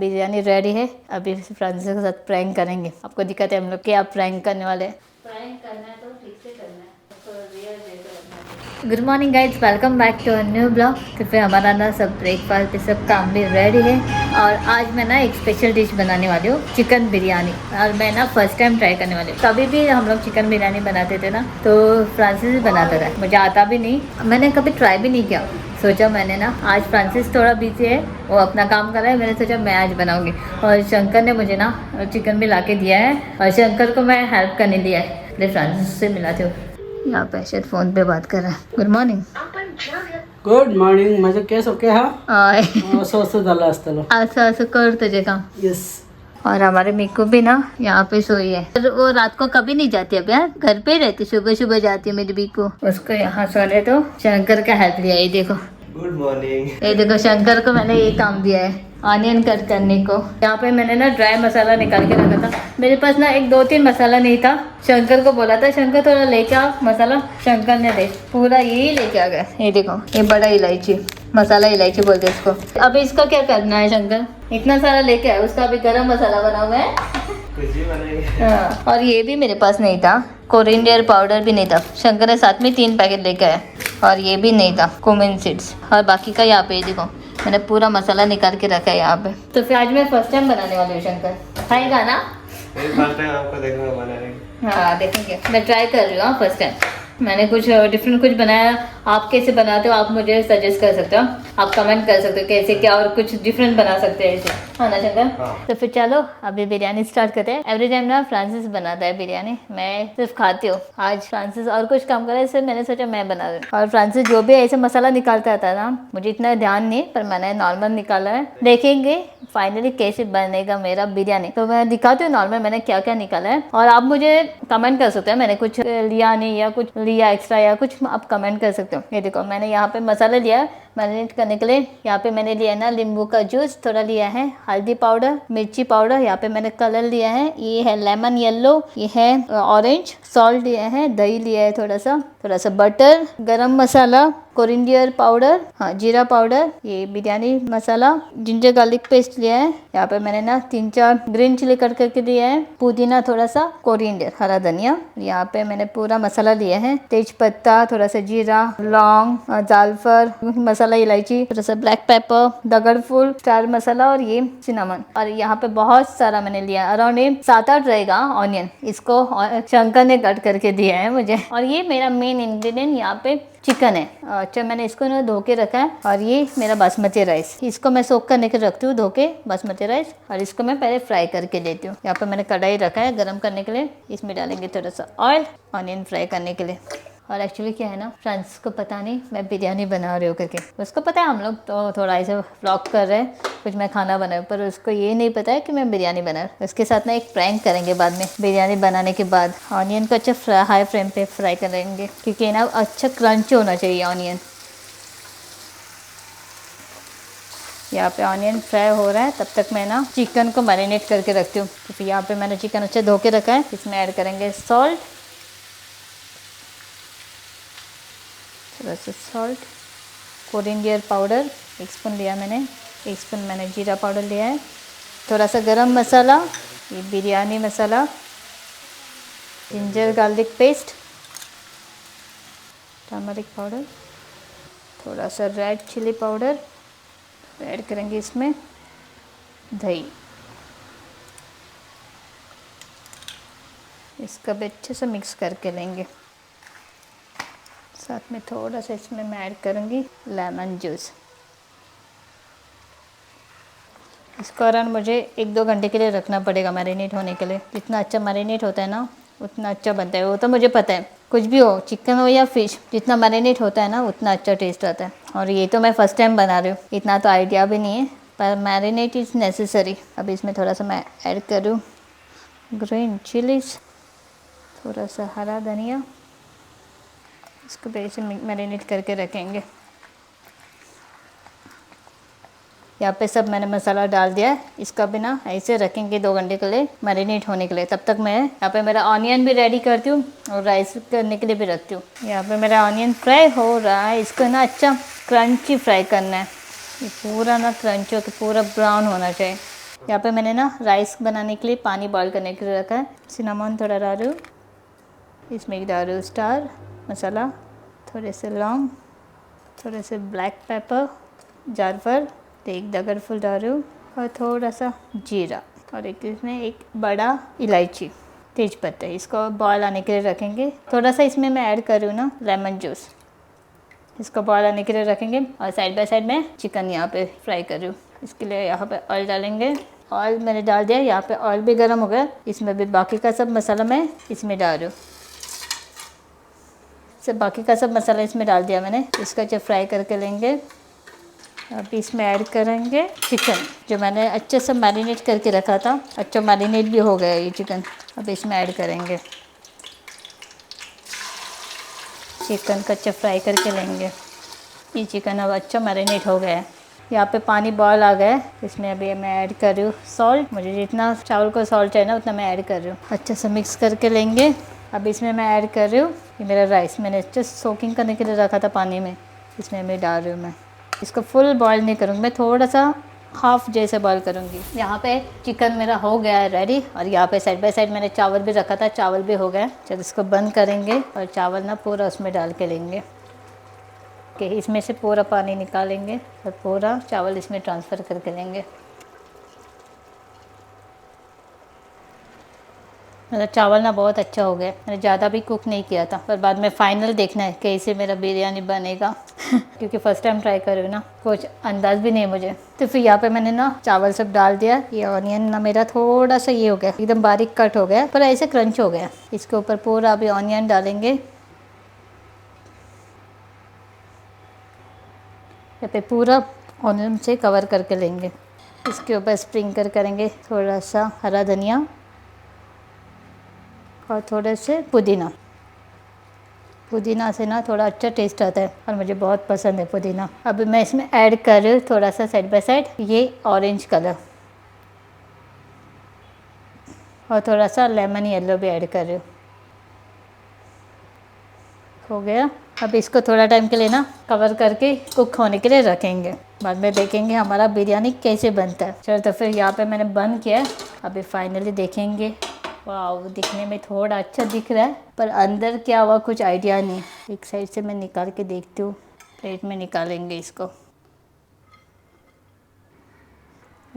Biryani ready है। अभी Francis के साथ प्रैंक करेंगे। आपको दिक्कत है हम लोग क्या प्रैंक करने वाले हैं। प्रैंक करना है तो ठीक से करना है, तो रियल देखो। Good morning guys, welcome back to a new blog. तो फिर हमारा ना सब ब्रेकफास्ट पे सब काम भी रेडी है। और आज मैं ना एक स्पेशल डिश बनाने वाली हूँ, चिकन बिरयानी। और मैं ना फर्स्ट टाइम ट्राई करने वाली हूँ। कभी भी हम लोग चिकन बिरयानी बनाते थे ना तो फ्रांसिस भी बनाता था, मुझे आता भी नहीं, मैंने कभी ट्राई भी नहीं किया। सोचा मैंने ना आज फ्रांसिस थोड़ा बिजी है, वो अपना काम कर रहा है, मैंने सोचा मैं आज बनाऊंगी। और शंकर ने मुझे ना चिकन भी ला के दिया है और शंकर को मैं हेल्प करने दिया है। इसलिए फ्रांसिस से मिलाती हूँ। यहाँ पे शायद फ़ोन पे बात कर रहा है। Good morning. Good morning. माझं केस ओके हा? आय असं असं झालं असतं. असं असं कर तुझे काम। येस. और हमारे मिक्कू भी ना यहाँ पे सोई है। वो रात को कभी नहीं जाती अब यार, घर पे ही रहती, सुबह सुबह जाती है मेरी मिक्कू। उसको यहाँ सोने तो शंकर का हेल्प लिया। ये देखो, गुड मॉर्निंग. ये देखो शंकर को मैंने ये काम दिया है ऑनियन कट करने को। यहाँ पे मैंने ना ड्राई मसाला निकाल के रखा था, मेरे पास ना एक दो तीन मसाला नहीं था। शंकर को बोला था, शंकर थोड़ा लेके आ मसाला। शंकर ने दे पूरा यही लेके आ गया। ये देखो, ये बड़ा इलायची, मसाला इलायची बोलते हैं इसको। अभी इसका क्या करना है शंकर? इतना सारा लेके आया, उसका अभी गरम मसाला बना हुआ है। कुछ भी बनाएंगे. हाँ, और ये भी मेरे पास नहीं था, कोरिएंडर पाउडर भी नहीं था। शंकर ने साथ में 3 पैकेट लेके आया। और ये भी नहीं था, कुमिन सीड्स। और बाकी का यहाँ पे देखो, मैंने पूरा मसाला निकाल के रखा है यहाँ पे। तो फिर आज मैं फर्स्ट टाइम बनाने वाली हूँ। शंकर खाएगा ना? फर्स्ट टाइम आपको देखूंगा बनाने. हाँ देखेंगे, मैं ट्राई कर रही हूँ फर्स्ट टाइम। मैंने कुछ डिफरेंट कुछ बनाया। आप कैसे बनाते हो आप मुझे सजेस्ट कर सकते हो, आप कमेंट कर सकते हो कैसे क्या और कुछ डिफरेंट बना सकते हैं ऐसे, हाँ ना शंकर? हाँ. तो फिर चलो अभी बिरयानी स्टार्ट करते हैं। एवरी टाइम ना फ्रांसिस बनाता है बिरयानी, मैं सिर्फ खाती हूँ। आज फ्रांसिस और कुछ काम कर रहा है, इसलिए मैंने सोचा मैं बना दूँ। और फ्रांसिस जो भी ऐसे मसाला निकालता था ना, मुझे इतना ध्यान नहीं, पर मैंने नॉर्मल निकाला है। देखेंगे फाइनली कैसे बनेगा मेरा बिरयानी। तो मैं दिखाती हूँ नॉर्मल मैंने क्या क्या निकाला है। और आप मुझे कमेंट कर सकते हैं मैंने कुछ लिया नहीं या कुछ लिया एक्स्ट्रा या कुछ, आप कमेंट कर सकते हो। ये देखो मैंने यहाँ पे मसाला लिया मैरिनेट करने के लिए। यहाँ पे मैंने लिया ना नींबू का जूस थोड़ा लिया है, हल्दी पाउडर, मिर्ची पाउडर, यहाँ पे मैंने कलर लिया है, ये है लेमन येलो, ये है ऑरेंज, सॉल्ट लिया है, दही लिया है थोड़ा सा बटर, गरम मसाला, कोरिएंडर पाउडर, हाँ जीरा पाउडर, ये biryani masala, ginger garlic paste लिया है। यहाँ पे मैंने ना 3-4 ग्रीन चिली कट करके दिया है, पुदीना थोड़ा सा, कोरिएंडर हरा धनिया। यहाँ पे मैंने पूरा मसाला लिया है, तेज पत्ता, थोड़ा सा जीरा, लौंग, जायफल, मसाला इलायची, थोड़ा सा ब्लैक पेपर, दगड़ फूल, स्टार मसाला और ये सिनामन। और यहाँ पे बहुत सारा मैंने लिया, अराउंड ये 7-8 रहेगा ऑनियन। इसको शंकर ने कट करके दिया है मुझे। और ये मेरा मेन इंग्रेडिएंट यहाँ पे चिकन है। अच्छा मैंने इसको ना धो के रखा है। और ये मेरा बासमती राइस, इसको मैं सोक करने के रखती हूँ धो के, बासमती राइस। और इसको मैं पहले फ्राई करके लेती हूँ। यहाँ पे मैंने कढ़ाई रखा है गर्म करने के लिए, इसमें डालेंगे थोड़ा सा ऑयल ऑनियन फ्राई करने के लिए। और एक्चुअली क्या है ना, फ्रांसिस को पता नहीं मैं बिरयानी बना रही हूँ करके। उसको पता है हम लोग तो थोड़ा ऐसे व्लॉग कर रहे हैं, कुछ मैं खाना बनाऊँ, पर उसको ये नहीं पता है कि मैं बिरयानी बना रही हूँ। उसके साथ ना एक प्रैंक करेंगे बाद में, बिरयानी बनाने के बाद ऑनियन को अच्छा हाई फ्लेम पे फ्राई करेंगे, क्योंकि ना अच्छा क्रंची होना चाहिए ऑनियन। यहाँ पे ऑनियन फ्राई हो रहा है, तब तक मैं ना चिकन को मैरिनेट करके रखती हूँ। क्योंकि यहाँ पे मैंने चिकन अच्छा धो के रखा है। इसमें ऐड करेंगे सॉल्ट, थोड़ा सा सॉल्ट, कोरिएंडर पाउडर 1 स्पून लिया मैंने, 1 स्पून मैंने जीरा पाउडर लिया है, थोड़ा सा गरम मसाला, ये biryani masala, ginger garlic paste, turmeric powder, थोड़ा सा रेड चिली पाउडर ऐड करेंगे। इसमें दही, इसका भी अच्छे से मिक्स करके लेंगे। साथ में थोड़ा सा इसमें मैं ऐड करूँगी लेमन जूस। इसको अराउंड मुझे 1-2 घंटे के लिए रखना पड़ेगा मैरिनेट होने के लिए। जितना अच्छा मैरिनेट होता है ना उतना अच्छा बनता है, वो तो मुझे पता है। कुछ भी हो, चिकन हो या फिश, जितना मैरिनेट होता है ना उतना अच्छा टेस्ट आता है। और ये तो मैं फ़र्स्ट टाइम बना रही हूँ, इतना तो आइडिया भी नहीं है, पर मैरिनेट इज़ नेसेसरी। अब इसमें थोड़ा सा मैं ऐड करूँ ग्रीन चिलीज, थोड़ा सा हरा धनिया, इसको भी ऐसे मैरिनेट करके रखेंगे। यहाँ पे सब मैंने मसाला डाल दिया है, इसका भी ना ऐसे रखेंगे 2 घंटे के लिए मैरिनेट होने के लिए। तब तक मैं यहाँ पे मेरा ऑनियन भी रेडी करती हूँ और राइस करने के लिए भी रखती हूँ। यहाँ पे मेरा ऑनियन फ्राई हो रहा है, इसको ना अच्छा क्रंची फ्राई करना है। ये पूरा ना क्रंची होकर पूरा ब्राउन होना चाहिए। यहाँ पे मैंने ना राइस बनाने के लिए पानी बॉईल करने के लिए रखा है। सिनामन थोड़ा डाल रही हूँ, इसमें डाल रही हूँ स्टार मसाला, थोड़े से लौंग, थोड़े से ब्लैक पेपर, जायफल, एक दगड़ फूल डाल रही हूँ और थोड़ा सा जीरा और एक इसमें एक बड़ा इलायची, तेज पत्ता। इसको बॉयल आने के लिए रखेंगे। थोड़ा सा इसमें मैं ऐड कर रही हूँ ना लेमन जूस, इसको बॉयल आने के लिए रखेंगे। और साइड बाय साइड में चिकन यहाँ पे फ्राई कर रही हूँ। इसके लिए यहाँ पे ऑयल डालेंगे। ऑयल मैंने डाल दिया, यहाँ पे ऑयल भी गर्म हो गया। इसमें भी बाकी का सब मसाला मैं इसमें डाल रही हूँ। सब बाकी का सब मसाला इसमें डाल दिया मैंने। इसको अच्छे फ्राई करके लेंगे। अब इसमें ऐड करेंगे चिकन जो मैंने अच्छे से मैरिनेट करके रखा था। अच्छा मैरिनेट भी हो गया ये चिकन। अब इसमें ऐड करेंगे चिकन को अच्छा फ्राई करके लेंगे। ये चिकन अब अच्छा मैरिनेट हो गया है। यहाँ पे पानी बॉयल आ गया है। इसमें अभी मैं ऐड कर रही हूँ सॉल्ट। मुझे जितना चावल को सॉल्ट चाहिए ना उतना मैं ऐड कर रही हूँ। अच्छे से मिक्स करके लेंगे। अब इसमें मैं ऐड कर रही हूँ ये मेरा राइस मैंने अच्छे सोकिंग करने के लिए रखा था पानी में, इसमें मैं डाल रही हूँ। मैं इसको फुल बॉयल नहीं करूँगी, मैं थोड़ा सा हाफ जैसे बॉयल करूँगी। यहाँ पे चिकन मेरा हो गया है रेडी। और यहाँ पे साइड बाय साइड मैंने चावल भी रखा था, चावल भी हो गया। चलो इसको बंद करेंगे और चावल ना पूरा उसमें डाल के लेंगे कि इसमें से पूरा पानी निकालेंगे और पूरा चावल इसमें ट्रांसफ़र करके लेंगे। मेरा चावल ना बहुत अच्छा हो गया। मैंने ज़्यादा भी कुक नहीं किया था, पर बाद में फ़ाइनल देखना है कैसे मेरा बिरयानी बनेगा क्योंकि फ़र्स्ट टाइम ट्राई कर रही हूँ ना, कुछ अंदाज़ भी नहीं मुझे। तो फिर यहाँ पे मैंने ना चावल सब डाल दिया। ये ऑनियन ना मेरा थोड़ा सा ये हो गया, एकदम बारीक कट हो गया पर ऐसे क्रंच हो गया। इसके ऊपर पूरा अभी ऑनियन डालेंगे। यहाँ पे पूरा ऑनियन से कवर करके लेंगे। इसके ऊपर स्प्रिंकल करेंगे थोड़ा सा हरा धनिया और थोड़े से पुदीना। पुदीना से ना थोड़ा अच्छा टेस्ट आता है और मुझे बहुत पसंद है पुदीना। अब मैं इसमें ऐड कर रही हूँ थोड़ा सा साइड बाय साइड ये ऑरेंज कलर और थोड़ा सा लेमन येलो भी ऐड कर रही हूँ। हो गया। अब इसको थोड़ा टाइम के लिए ना कवर करके कुक होने के लिए रखेंगे। बाद में देखेंगे हमारा बिरयानी कैसे बनता है। चलो तो फिर यहाँ पे मैंने बंद किया। अभी फाइनली देखेंगे। वाह, दिखने में थोड़ा अच्छा दिख रहा है पर अंदर क्या हुआ कुछ आइडिया नहीं। एक साइड से मैं निकाल के देखती हूँ। प्लेट में निकालेंगे इसको।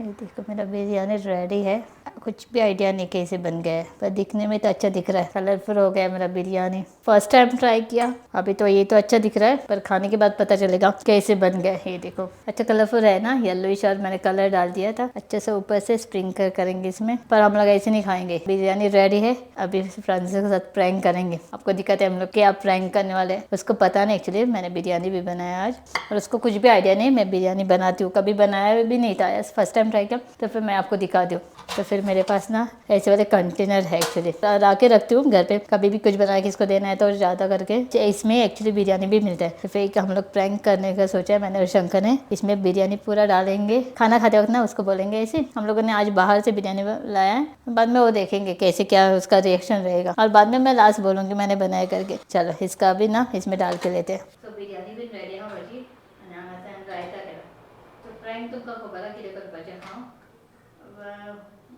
ये देखो मेरा बिरयानी रेडी है। कुछ भी आइडिया नहीं कैसे बन गया है पर दिखने में तो अच्छा दिख रहा है। कलरफुल हो गया मेरा बिरयानी। फर्स्ट टाइम ट्राई किया। अभी तो ये तो अच्छा दिख रहा है पर खाने के बाद पता चलेगा कैसे बन गया। ये देखो अच्छा कलरफुल है ना, येलोइश और मैंने कलर डाल दिया था। अच्छे से ऊपर से स्प्रिंकल करेंगे इसमें, पर हम लोग ऐसे नहीं खाएंगे। बिरयानी रेडी है। अभी फ्रांसिस के साथ प्रैंक करेंगे। आपको दिक्कत है हम लोग क्या प्रैंक करने वाले हैं। उसको पता नहीं एक्चुअली मैंने बिरयानी भी बनाया आज और उसको कुछ भी आइडिया नहीं मैं बिरयानी बनाती हूँ। कभी बनाया भी नहीं था, फर्स्ट टाइम ट्राई किया। तो फिर मैं आपको दिखा दूँ। तो फिर मेरे पास ना ऐसे वाले कंटेनर है एक्चुअली, ला के रखती हूँ घर पे। कभी भी कुछ बना के इसको देना है तो ज़्यादा करके इसमें एक्चुअली बिरयानी भी मिलता है। तो फिर हम लोग प्रैंक करने का सोचा है मैंने और शंकर ने। इसमें बिरयानी पूरा डालेंगे। खाना खाते वक्त ना उसको बोलेंगे ऐसे हम लोगों ने आज बाहर से बिरयानी लाया है। बाद में वो देखेंगे कैसे क्या उसका रिएक्शन रहेगा और बाद में मैं लास्ट बोलूँगी मैंने बनाया करके। चलो इसका भी ना इसमें डाल के लेते हैं। तो बिरयानी भी रेडी हो गई फ्रेंड तुमका खबर कितें करपाचें हांव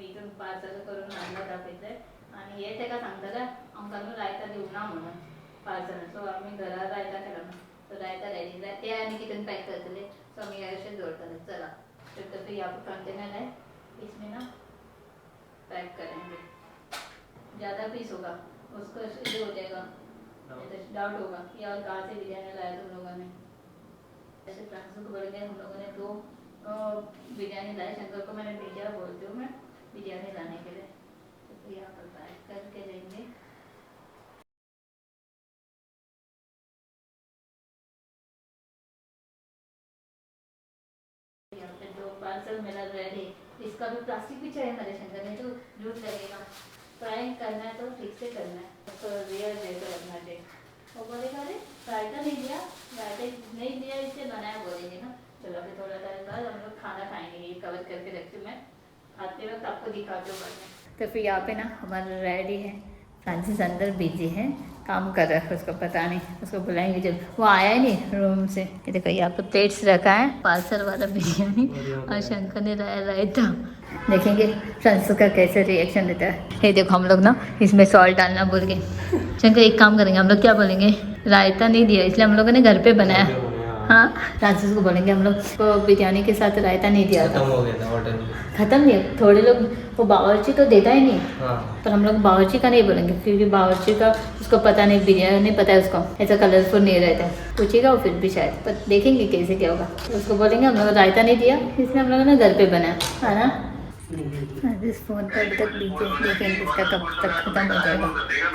हितून पार्सल करून हाडला दाखयतले आनी हे ताका सांगतले आमकां न्हू रायता दिवना म्हणून पार्सल। सो आमी घरा रायता केला सो रायता रेडी ते आनी कितें पॅक करतले सो आमी अशें दवरतले। चला तो फिर यहाँ पर कंटेनर है, इसमें ना पैक करेंगे। ज़्यादा पीस होगा उसको ये हो जाएगा, डाउट होगा कि और कहाँ से बिरयानी लाया तुम लोगों ने। ऐसे फ्रांसिस को बोलेंगे हम लोगों ने 2 बिरयानी लाई। शंकर को मैंने भेजा, बोलती हूँ मैं बिरयानी लाने के लिए। तो फिर यहाँ पर पैक करके लेंगे। यहाँ पे 2 पार्सल मेरा रेडी। इसका भी प्लास्टिक भी चाहिए मेरे शंकर ने, तो जूट लगेगा। फ्राई करना है तो ठीक से करना है तो रियल जैसे रखना चाहिए। वो बोलेगा अरे रायता नहीं दिया, रायता नहीं दिया इससे बनाया बोलेंगे ना। चलो फिर थोड़ा टाइम बाद हम लोग खाना खाएंगे। ये कवर करके रखती हूँ मैं, खाते वक्त आपको दिखाती हूँ बाद में। तो फिर यहाँ पे ना हमारा रेडी है। फ्रांसिस अंदर बिजी है, काम कर रहा है, उसको पता नहीं, उसको बुलाएंगे जब वो आया ही नहीं रूम से। ये देखो यहाँ पे प्लेट्स रखा है, पार्सल वाला बिरयानी और शंकर ने रायता। देखेंगे फ्रांसिस का कैसे रिएक्शन देता है। ये देखो हम लोग ना इसमें सॉल्ट डालना भूल गए। शंकर एक काम करेंगे हम लोग, क्या बोलेंगे, रायता नहीं दिया इसलिए हम लोगों ने घर पे बनाया। हाँ फ्रांसिस को बोलेंगे हम लोग को बिरयानी के साथ रायता नहीं दिया था, खत्म हो गया था होटल में। खत्म नहीं, थोड़े लोग वो बावर्ची तो देता ही नहीं, हाँ पर हम लोग बावर्ची का नहीं बोलेंगे क्योंकि बावर्ची का उसको पता नहीं, बिरयानी पता है उसको ऐसा कलरफुल नहीं रहता है, पूछेगा वो फिर भी शायद, पर देखेंगे कैसे क्या होगा। तो उसको बोलेंगे हम लोग रायता नहीं दिया इसलिए हम लोगों ने घर पे बनाया है ना। इस फोन पर अभी तक देखेंगे इसका कब तक खत्म हो जाएगा।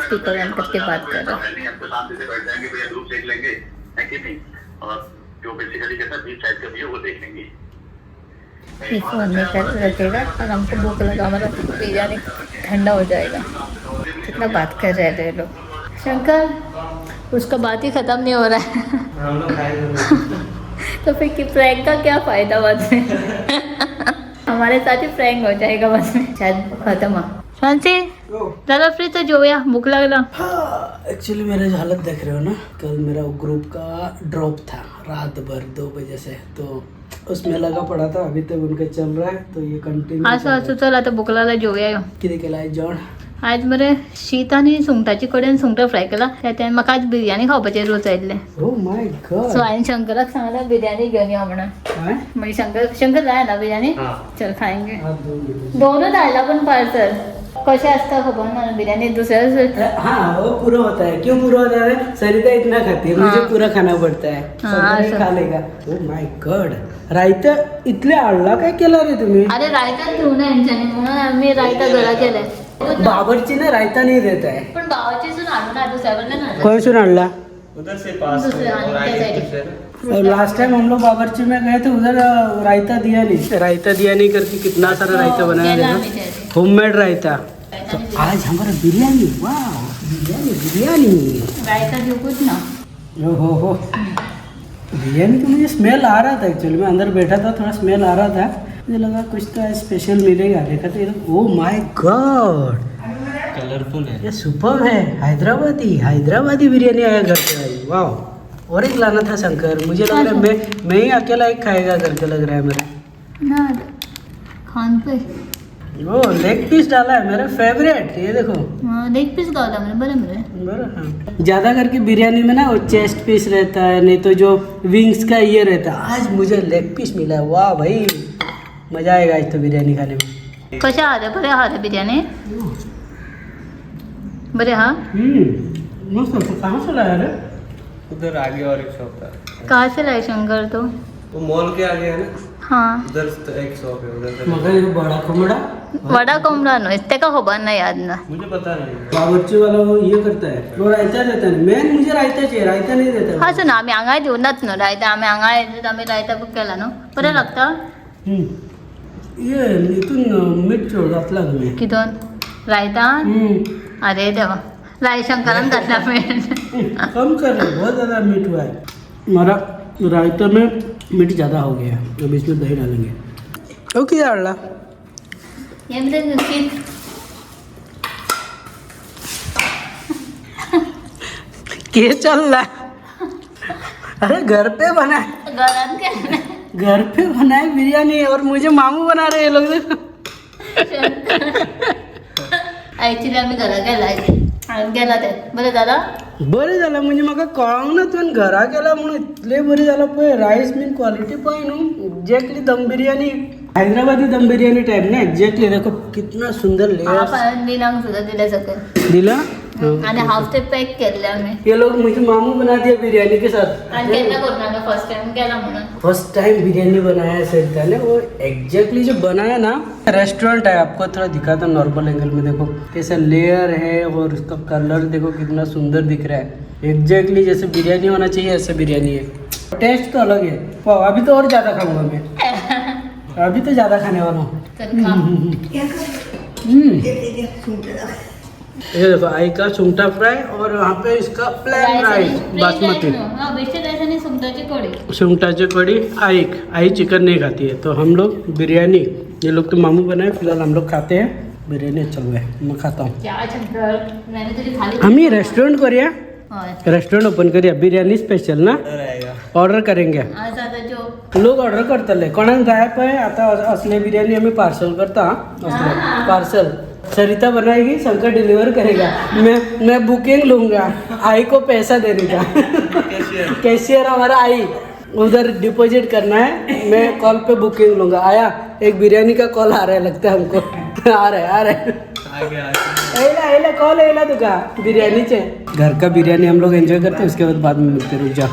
स्पीकर ऑन करके बात कर रहा है। आपको सामने से बैठ जाएंगे, भैया ग्रुप देख लेंगे, है कि नहीं, और जो बेसिकली कहता है बीच साइड का व्यू वो देख लेंगे। ये फोन में कर रखेगा और हमको भूख लगा, हमारा बिरयानी ठंडा हो जाएगा। कितना बात कर रहे थे लोग। शंकर उसका बात ही ख़त्म नहीं हो रहा है हम लोग खाए तो फिर कि प्रैंक का क्या फ़ायदा बाद में हमारे साथ ही प्रैंक हो जाएगा बाद में, शायद खत्म हो। फ्रांसी ज़्यादा फ्री तो जो या भूख लगला। हाँ एक्चुअली मेरे जो हालत देख रहे हो ना, कल मेरा ग्रुप का ड्रॉप था रात भर 2 बजे से, तो उसमें लगा पड़ा था, अभी तक उनका चल रहा है, तो ये कंटिन्यू असं चला तर भूक लागला जेवया। किती केलाय जेवण? आज मरे शीत आणि सुंगटाची कडी आणि सुंगटा फ्राय केला, त्यात म्हाका आज बिर्याणी खावपाचे रोज आयिल्ले। Oh my God. सो हांवें शंकराक सांगलें बिर्याणी घेवन यो म्हणून। म्हणजे शंकर जाय ना बिर्याणी, चल खाएंगे। दोनच आयला पण पार्सल कसे असतं खबर ना बिर्याणी दुसऱ्या। हाँ वो पूरा होता है, क्यों पूरा होता है? सरिता इतना खाती है, मुझे पूरा खाना पड़ता है, सब खा लेगा। ओ माय गॉड, रायता इतले आणला काय केला रे तुम्ही? अरे रायता घेऊन यांच्याने म्हणून आम्ही रायता घरा केलाय। बावर्ची ने रायता नहीं देता है, पण बाबाचीसून आणू ना दुसऱ्यावरला ना। कौन सुन आणला? उधर से पास दूसरे में और आगे साइड। दूसरे ना। और लास्ट टाइम हम लोग बावर्ची में गए थे, उधर रायता दिया नहीं, रायता दिया नहीं करके कितना सारा रायता बनाया केला था, आम्ही त्याने। होममेड रायता। तो आज हमारा बिरयानी, वाह बिरयानी बिरयानी। रायता देऊ कुछ ना। हो बिरयानी तो मुझे स्मेल आ रहा था, एक्चुअली मैं अंदर बैठा था, थोड़ा स्मेल आ रहा था, मुझे लगा कुछ तो आज स्पेशल मिलेगा। देखा तो ओ माय गॉड, कलरफुल है। ये सुपर है, हैदराबादी बिरयानी आया घर पे आई, वाह। और एक लाना था शंकर, मुझे लग रहा है मैं ही अकेला एक खाएगा करके लग रहा है मेरा ना खान पे वो लेग पीस डाला है, मेरा फेवरेट। ये देखो लेग पीस गावला म्हणे बरं म्हणे। बरं, हाँ। ज़्यादा करके बिरयानी में ना वो चेस्ट पीस रहता है, नहीं तो जो विंग्स का ये रहता है। आज मुझे लेग पीस मिला है, वाह भाई मज़ा आएगा आज तो बिरयानी खाने में। कशा आले बरे आले बिर्याणी बरे। हाँ मस्त। कहाँ से लाया रे? उधर आगे और एक शॉप था, कहाँ से लाए शंकर तो? वो मॉल के आगे है ना, हाँ उधर एक शॉप है, उधर से। मगर ये बड़ा कोमड़ा वडा कोंबडा नो ते का खबर नाही याद ना। मुझे पता नहीं। बावर्ची वाला वो ये करता है, वो रायता देता है। मेन मुझे रायता चाहिए, रायता नहीं देता। हा ना आम्ही आंगाय देऊनच नो रायता, आम्ही आंगाय रायता बुक केला नो बरं लागतं। ये इथून मीठ चोळ घातला तुम्ही। किदोन रायता? अरे देवा, राय शंकरन घातला मीठ। कम कर रहे, बहुत ज़्यादा मीठ हुआ है। हमारा रायता में मीठ ज़्यादा हो गया, अब इसमें दही डालेंगे। ओके डाला ये मेरे नुकीन क्या चल रहा है? अरे घर पे बना है, गरम के घर पे बना है बिरयानी, और मुझे मामू बना रहे हैं लोग। ऍक्च्युली आम्ही घरा गेला ते बरं दादा बरें झालं, म्हणजे म्हाका कळोंक ना तुवें घरा गेला म्हणून इतलें बरें जालां पळय। रायस बीन क्वालिटी पळय न्हू, एक्झॅक्टली दम बिरयानी, हैदराबादी दम बिरयानी टाइप ना एक्झॅक्टली। देखो कितना सुंदर लेयर्स नीनांग सुद्धा दिले सगळे दिला। आणि हाफ ते पॅक केले आम्ही। ये लोग मुझे मामू बना दिया बिरयानी के साथ। आणि केन्ना करणार फर्स्ट टाइम केला म्हणून। फर्स्ट टाइम बिरयानी बनाया सरिता ने, वो एग्जैक्टली जो बनाया ना, रेस्टोरेंट है। आपको थोड़ा दिखाता हूँ नॉर्मल एंगल में, देखो कैसा लेयर है और उसका कलर देखो कितना सुंदर दिख रहा है। एग्जैक्टली जैसे बिरयानी होना चाहिए ऐसे बिरयानी है। टेस्ट तो अलग है। वाह, अभी तो और ज़्यादा खाऊंगा मैं, अभी तो ज़्यादा खाने वाला हूँ। ये देखो आई का सुंगटा फ्राई, और यहाँ पे इसका प्लेन राइस बासमती, सुंगटाची कड़ी। आई चिकन नहीं खाती है, तो हम लोग बिरयानी, ये लोग तो मामू बनाए, फिलहाल हम लोग खाते हैं। बिर्याणी चल गए मैं खाता हूँ क्या चंकर मैंने तुझे थाली आम्ही रेस्टोरंट करूया और रेस्टोरंट ओपन करूया बिर्याणी स्पेशल ना ऑर्डर आएगा ऑर्डर करेंगे आज आता जो लोक ऑर्डर करतले कोणाक जाय पळय आता असले बिर्याणी आम्ही पार्सल करता असले पार्सल सरिता बनाएगी शंकर डिलीवर करेगा मैं बुकिंग लूंगा आई को पैसा देने का कैशियर हमारा आई उधर डिपॉजिट करना है मैं कॉल पे बुकिंग लूंगा आया एक बिरयानी का कॉल आ रहा है लगता है हमको आ रहा है आगे कॉल तुका बिर्याणीचे घर का बिरयानी हम लोग एंजॉय करते हैं उसके बाद में मिलते रुक जा